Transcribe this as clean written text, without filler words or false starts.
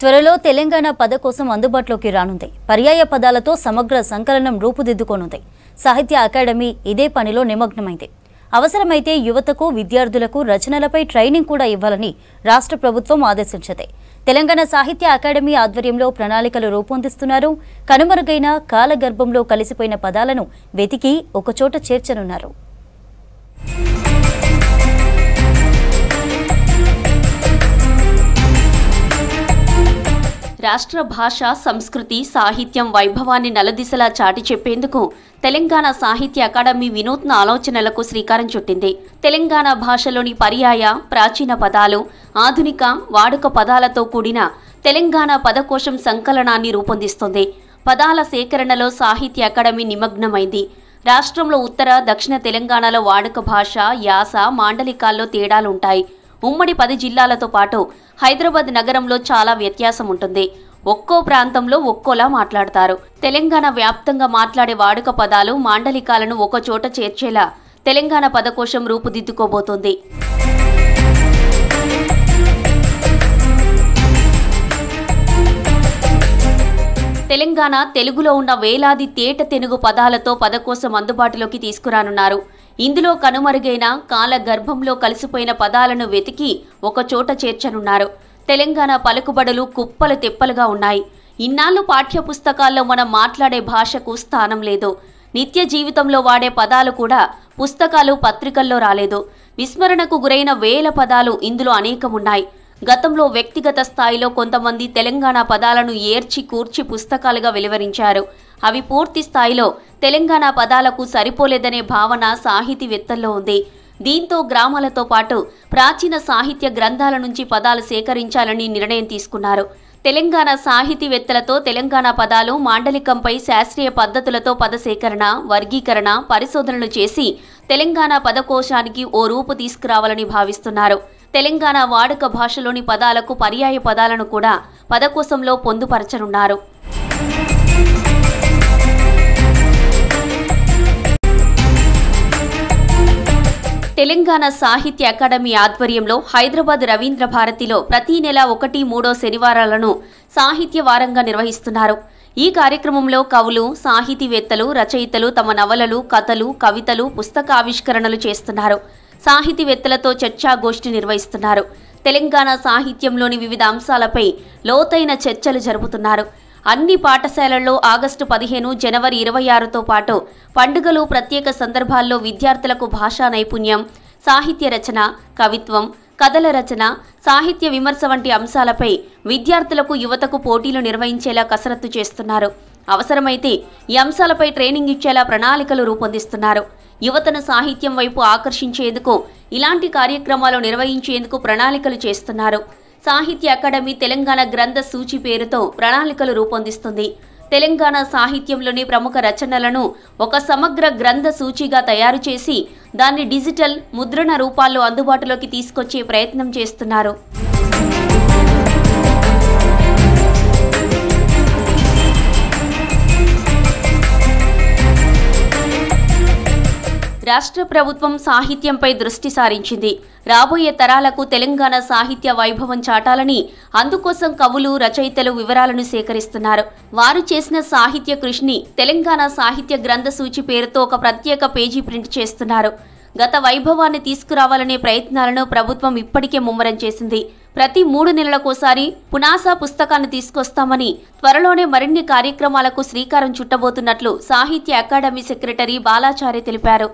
త్వరలో తెలంగాణ పదకోశం అందుబాటులోకి రానుంది. పర్యాయ పదాలతో సమగ్ర సంకలనం రూపుదిద్దుకోనుంది. సాహిత్య అకాడమీ ఇదే పనిలో నిమగ్నమైంది. అవసరమైతే యువతకు, విద్యార్థులకు రచనలపై ట్రైనింగ్ కూడా ఇవ్వాలని రాష్ట్ర ప్రభుత్వం ఆదేశించింది. తెలంగాణ సాహిత్య అకాడమీ ఆధ్వర్యంలో ప్రణాళికలు రూపొందిస్తున్నారు. కనుమరుగైన కాలగర్భంలో కలిసిపోయిన పదాలను వెతికి ఒకచోట చేర్చనున్నారు. రాష్ట్ర భాష, సంస్కృతి, సాహిత్యం వైభవాన్ని నలుదిశలా చాటి చెప్పేందుకు తెలంగాణ సాహిత్య అకాడమీ వినూత్న ఆలోచనలకు శ్రీకారం చుట్టింది. తెలంగాణ భాషలోని పర్యాయ, ప్రాచీన పదాలు, ఆధునిక వాడుక పదాలతో కూడిన తెలంగాణ పదకోశం సంకలనాన్ని రూపొందిస్తోంది. పదాల సేకరణలో సాహిత్య అకాడమీ నిమగ్నమైంది. రాష్ట్రంలో ఉత్తర, దక్షిణ తెలంగాణలో వాడుక భాష, యాస, మాండలికాల్లో తేడాలుంటాయి. ఉమ్మడి 10 జిల్లాలతో పాటు హైదరాబాద్ నగరంలో చాలా వ్యత్యాసం ఉంటుంది. ఒక్కో ప్రాంతంలో ఒక్కోలా మాట్లాడతారు. తెలంగాణ వ్యాప్తంగా మాట్లాడే వాడుక పదాలు, మాండలికాలను ఒకచోట చేర్చేలా తెలంగాణ పదకోశం రూపుదిద్దుకోబోతోంది. తెలంగాణ తెలుగులో ఉన్న వేలాది తేట తెనుగు పదాలతో పదకోశం అందుబాటులోకి తీసుకురానున్నారు. ఇందులో కనుమరుగైన కాల గర్భంలో కలిసిపోయిన పదాలను వెతికి ఒకచోట చేర్చనున్నారు. తెలంగాణ పలుకుబడులు కుప్పలు తెప్పలుగా ఉన్నాయి. ఇన్నాళ్లు పాఠ్య పుస్తకాల్లో మనం మాట్లాడే భాషకు స్థానం లేదు. నిత్య జీవితంలో వాడే పదాలు కూడా పుస్తకాలు, పత్రికల్లో రాలేదు. విస్మరణకు గురైన వేల పదాలు ఇందులో అనేకమున్నాయి. గతంలో వ్యక్తిగత స్థాయిలో కొంతమంది తెలంగాణ పదాలను ఏర్చి కూర్చి పుస్తకాలుగా వెలువరించారు. అవి పూర్తి స్థాయిలో తెలంగాణ పదాలకు సరిపోలేదనే భావన సాహితీవేత్తల్లో ఉంది. దీంతో గ్రామాలతో పాటు ప్రాచీన సాహిత్య గ్రంథాల నుంచి పదాలు సేకరించాలని నిర్ణయం తీసుకున్నారు. తెలంగాణ సాహితీవేత్తలతో తెలంగాణ పదాలు, మాండలికంపై శాస్త్రీయ పద్ధతులతో పద సేకరణ, వర్గీకరణ, పరిశోధనలు చేసి తెలంగాణ పదకోశానికి ఓ రూపు తీసుకురావాలని భావిస్తున్నారు. తెలంగాణ వాడుక భాషలోని పదాలకు పర్యాయ పదాలను కూడా పదకోశంలో పొందుపరచనున్నారు. తెలంగాణ సాహిత్య అకాడమీ ఆధ్వర్యంలో హైదరాబాద్ రవీంద్ర భారతిలో ప్రతి నెల 1, 3 శనివారాలను సాహిత్య వారంగా నిర్వహిస్తున్నారు. ఈ కార్యక్రమంలో కవులు, సాహితీవేత్తలు, రచయితలు తమ నవలలు, కథలు, కవితలు, పుస్తకావిష్కరణలు చేస్తున్నారు. సాహితీవేత్తలతో చర్చాగోష్ఠి నిర్వహిస్తున్నారు. తెలంగాణ సాహిత్యంలోని వివిధ అంశాలపై లోతైన చర్చలు జరుపుతున్నారు. అన్ని పాఠశాలల్లో ఆగస్టు 15, జనవరి 26తో పాటు పండుగలు, ప్రత్యేక సందర్భాల్లో విద్యార్థులకు భాషా నైపుణ్యం, సాహిత్య రచన, కవిత్వం, కథల రచన, సాహిత్య విమర్శ వంటి అంశాలపై విద్యార్థులకు, యువతకు పోటీలు నిర్వహించేలా కసరత్తు చేస్తున్నారు. అవసరమైతే ఈ అంశాలపై ట్రైనింగ్ ఇచ్చేలా ప్రణాళికలు రూపొందిస్తున్నారు. యువతను సాహిత్యం వైపు ఆకర్షించేందుకు, ఇలాంటి కార్యక్రమాలు నిర్వహించేందుకు ప్రణాళికలు చేస్తున్నారు. సాహిత్య అకాడమీ తెలంగాణ గ్రంథ సూచి పేరుతో ప్రణాళికలు రూపొందిస్తుంది. తెలంగాణ సాహిత్యంలోని ప్రముఖ రచనలను ఒక సమగ్ర గ్రంథ సూచిగా తయారు చేసి దాన్ని డిజిటల్, ముద్రణ రూపాల్లో అందుబాటులోకి తీసుకొచ్చే ప్రయత్నం చేస్తున్నారు. రాష్ట్ర ప్రభుత్వం సాహిత్యంపై దృష్టి సారించింది. రాబోయే తరాలకు తెలంగాణ సాహిత్య వైభవం చాటాలని అందుకోసం కవులు, రచయితలు వివరాలను సేకరిస్తున్నారు. వారు చేసిన సాహిత్య కృషిని తెలంగాణ సాహిత్య గ్రంథ సూచి పేరుతో ఒక ప్రత్యేక పేజీ ప్రింట్ చేస్తున్నారు. గత వైభవాన్ని తీసుకురావాలనే ప్రయత్నాలను ప్రభుత్వం ఇప్పటికే ముమ్మరం చేసింది. ప్రతి 3 నెలలకోసారి పునాసా పుస్తకాన్ని తీసుకొస్తామని, త్వరలోనే మరిన్ని కార్యక్రమాలకు శ్రీకారం చుట్టబోతున్నట్లు సాహిత్య అకాడమీ సెక్రటరీ బాలాచారి తెలిపారు.